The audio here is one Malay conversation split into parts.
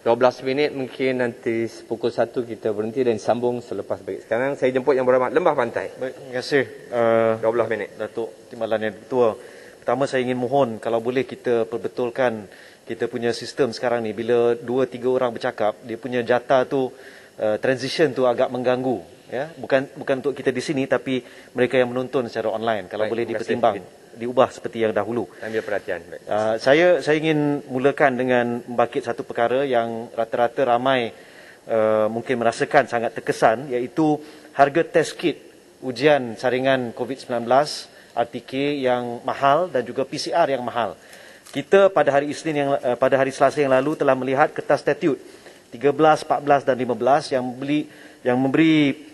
12 minit mungkin nanti pukul 1 kita berhenti dan sambung selepas break. Sekarang saya jemput Yang Berhormat Lembah Pantai. Baik, terima kasih 12 minit Datuk Timbalan Yang Ketua. Pertama saya ingin mohon kalau boleh kita perbetulkan kita punya sistem sekarang ni. Bila 2-3 orang bercakap, dia punya jata tu transition tu agak mengganggu, ya. Bukan untuk kita di sini tapi mereka yang menonton secara online. Kalau boleh dipertimbang diubah seperti yang dahulu. Ambil perhatian. Saya ingin mulakan dengan membangkit satu perkara yang rata-rata ramai mungkin merasakan sangat terkesan, iaitu harga test kit ujian saringan COVID-19 RTK yang mahal dan juga PCR yang mahal. Kita pada hari Selasa yang lalu telah melihat kertas statut 13, 14 dan 15 yang memberi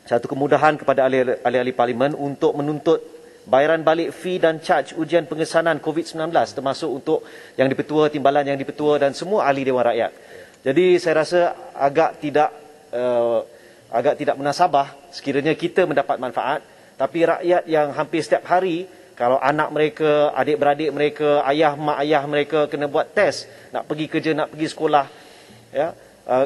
satu kemudahan kepada ahli-ahli parlimen untuk menuntut bayaran balik fee dan charge ujian pengesanan COVID-19, termasuk untuk yang dipertua, timbalan yang dipertua dan semua ahli Dewan Rakyat. Jadi saya rasa agak tidak munasabah sekiranya kita mendapat manfaat, tapi rakyat yang hampir setiap hari, kalau anak mereka, adik-beradik mereka, mak ayah mereka kena buat test, nak pergi kerja, nak pergi sekolah, ya,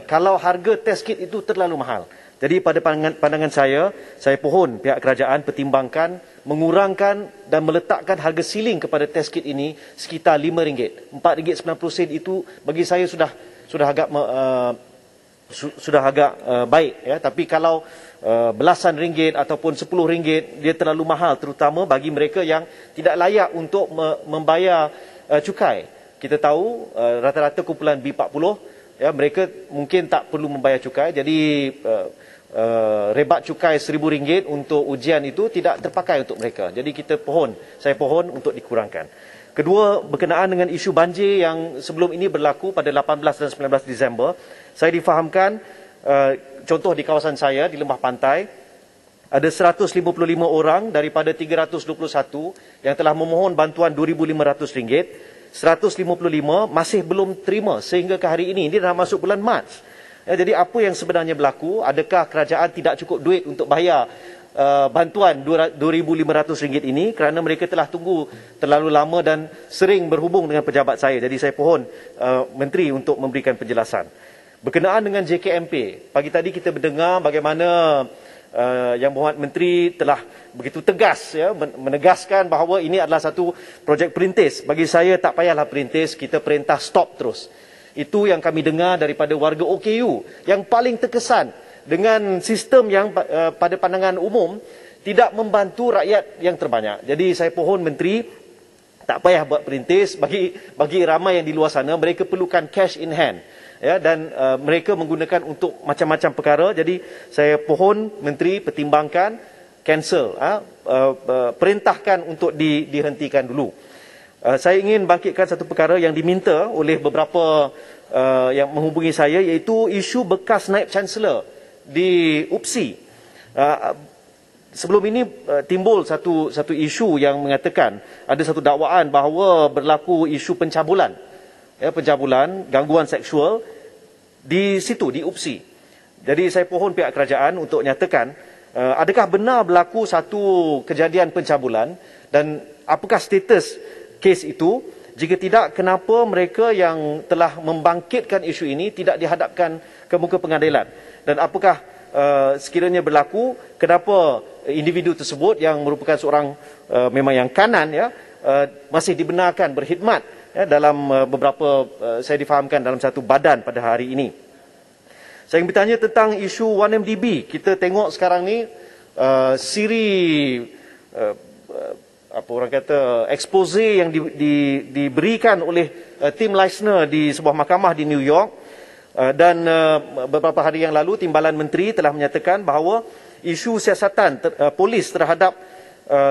kalau harga test kit itu terlalu mahal. Jadi pada pandangan saya pohon pihak kerajaan pertimbangkan mengurangkan dan meletakkan harga siling kepada test kit ini sekitar RM5. RM4.90 itu bagi saya sudah agak baik, ya. Tapi kalau belasan ringgit ataupun RM10 dia terlalu mahal, terutama bagi mereka yang tidak layak untuk membayar cukai. Kita tahu rata-rata kumpulan B40, ya, mereka mungkin tak perlu membayar cukai, jadi rebat cukai RM1,000 untuk ujian itu tidak terpakai untuk mereka. Jadi saya pohon untuk dikurangkan. Kedua, berkenaan dengan isu banjir yang sebelum ini berlaku pada 18 dan 19 Disember, saya difahamkan contoh di kawasan saya di Lembah Pantai ada 155 orang daripada 321 yang telah memohon bantuan RM2,500. 155 masih belum terima sehingga ke hari ini. Ini dah masuk bulan Mac. Ya, jadi apa yang sebenarnya berlaku? Adakah kerajaan tidak cukup duit untuk bayar bantuan RM2,500 ini kerana mereka telah tunggu terlalu lama dan sering berhubung dengan pejabat saya. Jadi saya pohon Menteri untuk memberikan penjelasan. Berkenaan dengan JKMP, pagi tadi kita mendengar bagaimana Yang Berhormat Menteri telah begitu tegas, ya, menegaskan bahawa ini adalah satu projek perintis. Bagi saya tak payahlah perintis, kita perintah stop terus. Itu yang kami dengar daripada warga OKU yang paling terkesan dengan sistem yang pada pandangan umum tidak membantu rakyat yang terbanyak. Jadi saya pohon Menteri tak payah buat perintis. Bagi ramai yang di luar sana, mereka perlukan cash in hand, ya, dan mereka menggunakan untuk macam-macam perkara. Jadi saya pohon Menteri pertimbangkan cancel, perintahkan untuk dihentikan dulu. Saya ingin bangkitkan satu perkara yang diminta oleh beberapa yang menghubungi saya, iaitu isu bekas Naib Chancellor di UPSI. Sebelum ini timbul satu isu yang mengatakan ada satu dakwaan bahawa berlaku isu pencabulan, ya, gangguan seksual di situ, di UPSI. Jadi saya pohon pihak kerajaan untuk nyatakan adakah benar berlaku satu kejadian pencabulan dan apakah status kes itu. Jika tidak, kenapa mereka yang telah membangkitkan isu ini tidak dihadapkan ke muka pengadilan? Dan apakah sekiranya berlaku, kenapa individu tersebut yang merupakan seorang memang yang kanan, ya, masih dibenarkan berkhidmat, ya, dalam beberapa saya difahamkan dalam satu badan pada hari ini. Saya ingin bertanya tentang isu 1MDB. Kita tengok sekarang ni apa orang kata, expose yang diberikan oleh tim Leisner di sebuah mahkamah di New York, dan beberapa hari yang lalu Timbalan Menteri telah menyatakan bahawa isu siasatan polis terhadap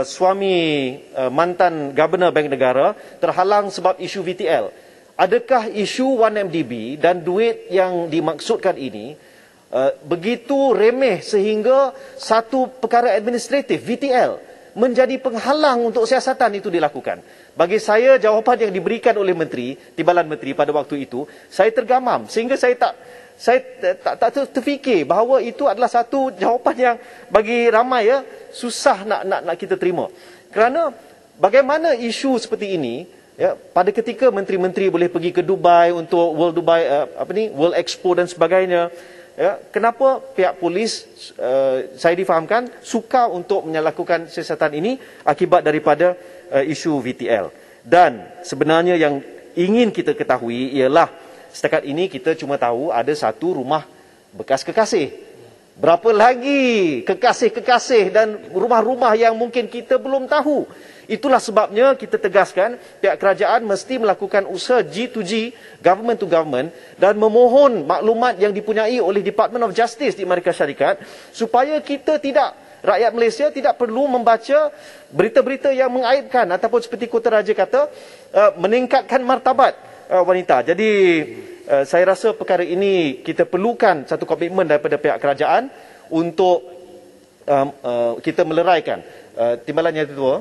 suami mantan Governor Bank Negara terhalang sebab isu VTL. Adakah isu 1MDB dan duit yang dimaksudkan ini begitu remeh sehingga satu perkara administratif VTL menjadi penghalang untuk siasatan itu dilakukan? Bagi saya, jawapan yang diberikan oleh Timbalan Menteri pada waktu itu, saya tergamam sehingga saya tak terfikir bahawa itu adalah satu jawapan yang bagi ramai, ya, susah nak kita terima. Kerana bagaimana isu seperti ini Ya, pada ketika menteri-menteri boleh pergi ke Dubai untuk World Expo dan sebagainya, ya, kenapa pihak polis, saya difahamkan, sukar untuk melakukan siasatan ini akibat daripada isu VTL. Dan sebenarnya yang ingin kita ketahui ialah setakat ini kita cuma tahu ada satu rumah bekas kekasih. Berapa lagi kekasih-kekasih dan rumah-rumah yang mungkin kita belum tahu. Itulah sebabnya kita tegaskan pihak kerajaan mesti melakukan usaha G2G, government to government, dan memohon maklumat yang dipunyai oleh Department of Justice di Amerika Syarikat supaya kita tidak, rakyat Malaysia tidak perlu membaca berita-berita yang mengaibkan ataupun seperti Kota Raja kata, meningkatkan martabat wanita. Jadi saya rasa perkara ini kita perlukan satu komitmen daripada pihak kerajaan untuk kita meleraikan. Timbalan Yang Ketua,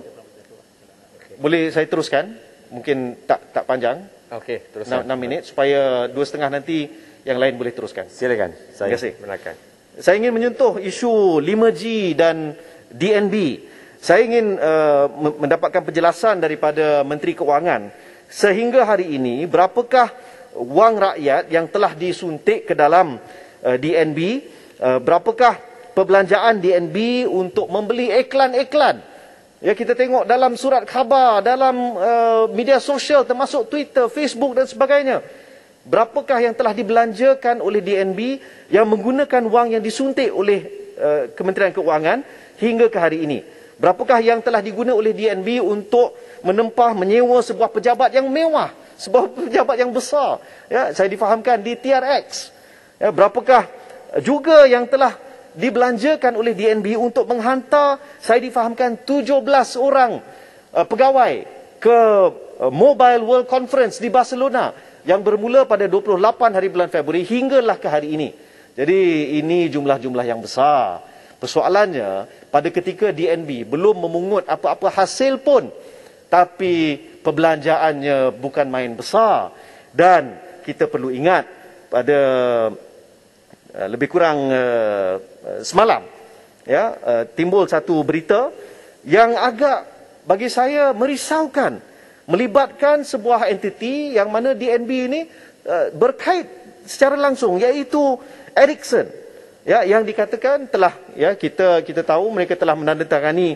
boleh saya teruskan? Mungkin tak panjang. Okey, teruskan. 6 minit supaya 2.5 nanti yang lain boleh teruskan. Silakan. Terima kasih. Menakan. Saya ingin menyentuh isu 5G dan DNB. Saya ingin mendapatkan penjelasan daripada Menteri Keuangan. Sehingga hari ini, berapakah wang rakyat yang telah disuntik ke dalam DNB? Berapakah perbelanjaan DNB untuk membeli iklan-iklan? Ya, kita tengok dalam surat khabar, dalam media sosial termasuk Twitter, Facebook dan sebagainya. Berapakah yang telah dibelanjakan oleh DNB yang menggunakan wang yang disuntik oleh Kementerian Keuangan hingga ke hari ini? Berapakah yang telah digunakan oleh DNB untuk menempah, menyewa sebuah pejabat yang mewah, sebuah pejabat yang besar? Ya, saya difahamkan di TRX. Ya, berapakah juga yang telah dibelanjakan oleh DNB untuk menghantar, saya difahamkan 17 orang pegawai ke Mobile World Conference di Barcelona yang bermula pada 28 hari bulan Februari hinggalah ke hari ini. Jadi ini jumlah-jumlah yang besar. Persoalannya, pada ketika DNB belum memungut apa-apa hasil pun, tapi perbelanjaannya bukan main besar. Dan kita perlu ingat pada lebih kurang semalam, ya, timbul satu berita yang agak bagi saya merisaukan, melibatkan sebuah entiti yang mana DNB ini berkait secara langsung, iaitu Ericsson, ya, yang dikatakan telah, ya, kita tahu mereka telah menandatangani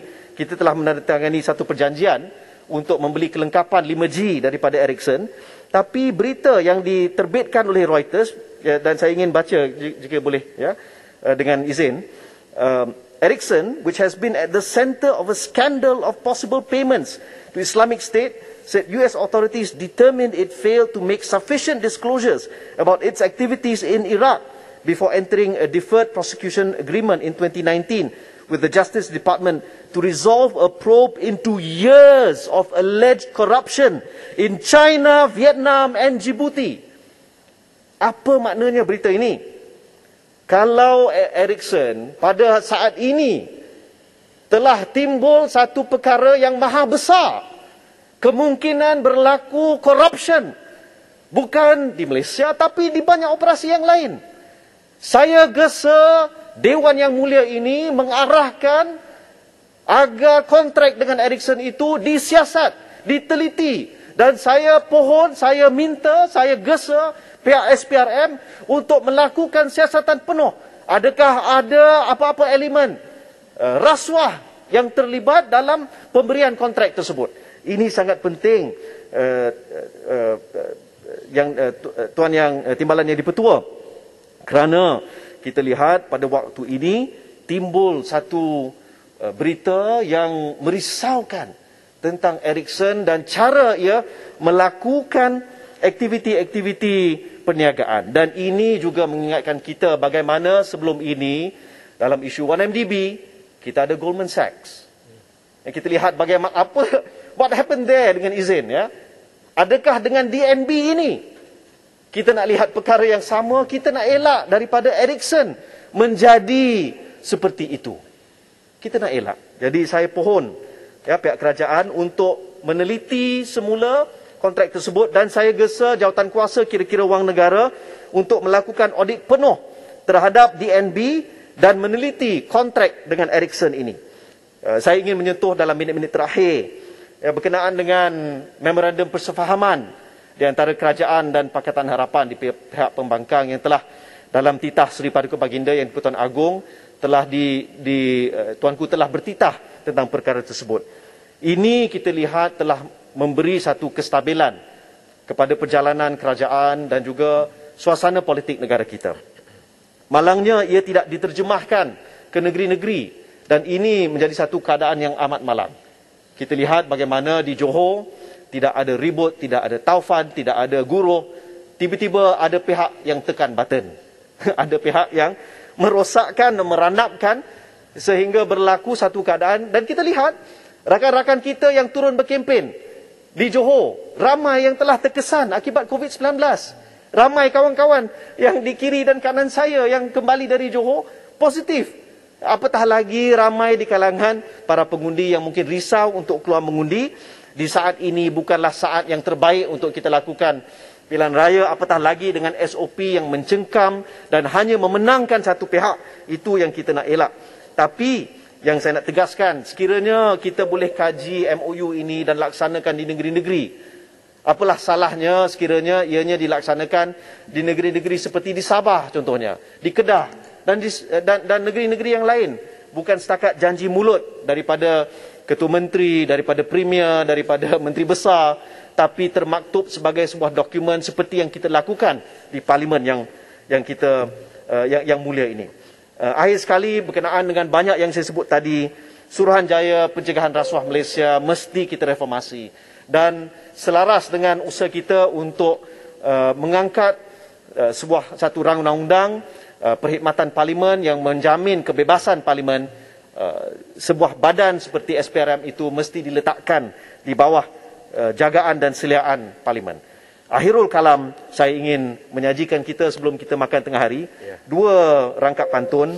satu perjanjian untuk membeli kelengkapan 5G daripada Ericsson. Tapi berita yang diterbitkan oleh Reuters, ya, dan saya ingin baca jika boleh, ya, dengan izin. Ericsson, which has been at the center of a scandal of possible payments to Islamic State, said US authorities determined it failed to make sufficient disclosures about its activities in Iraq before entering a deferred prosecution agreement in 2019 with the Justice Department to resolve a probe into years of alleged corruption in China, Vietnam and Djibouti. Apa maknanya berita ini? Kalau Ericsson pada saat ini telah timbul satu perkara yang maha besar, kemungkinan berlaku corruption, bukan di Malaysia tapi di banyak operasi yang lain. Saya gesa Dewan Yang Mulia ini mengarahkan agar kontrak dengan Ericsson itu disiasat, diteliti. Dan saya pohon, saya minta, saya gesa pihak SPRM untuk melakukan siasatan penuh. Adakah ada apa-apa elemen rasuah yang terlibat dalam pemberian kontrak tersebut? Ini sangat penting, Tuan Yang Timbalan Yang Dipertua. Kerana kita lihat pada waktu ini timbul satu berita yang merisaukan tentang Ericsson dan cara ia melakukan aktiviti-aktiviti perniagaan. Dan ini juga mengingatkan kita bagaimana sebelum ini dalam isu 1MDB kita ada Goldman Sachs. Dan kita lihat bagaimana what happened there dengan izin, ya. Adakah dengan DNB ini kita nak lihat perkara yang sama, kita nak elak daripada Ericsson menjadi seperti itu. Kita nak elak. Jadi saya pohon, ya, pihak kerajaan untuk meneliti semula kontrak tersebut dan saya gesa jawatankuasa kira-kira wang negara untuk melakukan audit penuh terhadap DNB dan meneliti kontrak dengan Ericsson ini. Saya ingin menyentuh dalam minit-minit terakhir berkenaan dengan memorandum persefahaman di antara kerajaan dan Pakatan Harapan di pihak pembangkang yang telah dalam titah Seri Paduka Baginda Yang di-Pertuan Agong telah Tuanku telah bertitah tentang perkara tersebut. Ini kita lihat telah memberi satu kestabilan kepada perjalanan kerajaan dan juga suasana politik negara kita. Malangnya ia tidak diterjemahkan ke negeri-negeri dan ini menjadi satu keadaan yang amat malang. Kita lihat bagaimana di Johor tidak ada ribut, tidak ada taufan, tidak ada guruh. Tiba-tiba ada pihak yang tekan button. Ada pihak yang merosakkan dan meranapkan sehingga berlaku satu keadaan. Dan kita lihat rakan-rakan kita yang turun berkempen di Johor, ramai yang telah terkesan akibat COVID-19. Ramai kawan-kawan yang di kiri dan kanan saya yang kembali dari Johor positif. Apatah lagi ramai di kalangan para pengundi yang mungkin risau untuk keluar mengundi. Di saat ini bukanlah saat yang terbaik untuk kita lakukan pilihan raya, apatah lagi dengan SOP yang mencengkam dan hanya memenangkan satu pihak. Itu yang kita nak elak. Tapi yang saya nak tegaskan, sekiranya kita boleh kaji MOU ini dan laksanakan di negeri-negeri, apalah salahnya sekiranya ianya dilaksanakan di negeri-negeri seperti di Sabah contohnya, di Kedah dan negeri-negeri yang lain. Bukan setakat janji mulut daripada Ketua Menteri, daripada Premier, daripada Menteri Besar, tapi termaktub sebagai sebuah dokumen seperti yang kita lakukan di Parlimen yang mulia ini. Akhir sekali, berkenaan dengan banyak yang saya sebut tadi, Suruhanjaya Pencegahan Rasuah Malaysia mesti kita reformasi. Dan selaras dengan usaha kita untuk mengangkat satu rang undang-undang, perkhidmatan Parlimen yang menjamin kebebasan Parlimen, sebuah badan seperti SPRM itu mesti diletakkan di bawah jagaan dan seliaan Parlimen. Akhirul kalam, saya ingin menyajikan kita sebelum kita makan tengah hari, dua rangkap pantun.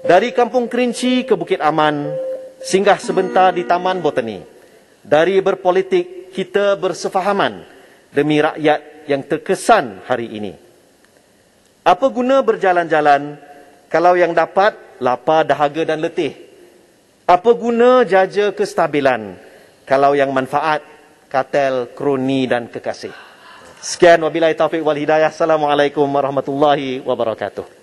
Dari Kampung Kerinci ke Bukit Aman, singgah sebentar di Taman Botani. Dari berpolitik, kita bersefahaman demi rakyat yang terkesan hari ini. Apa guna berjalan-jalan kalau yang dapat lapar, dahaga dan letih? Apa guna jaja kestabilan kalau yang manfaat katel, kroni dan kekasih? Sekian, wabillahi taufiq wal hidayah. Assalamualaikum warahmatullahi wabarakatuh.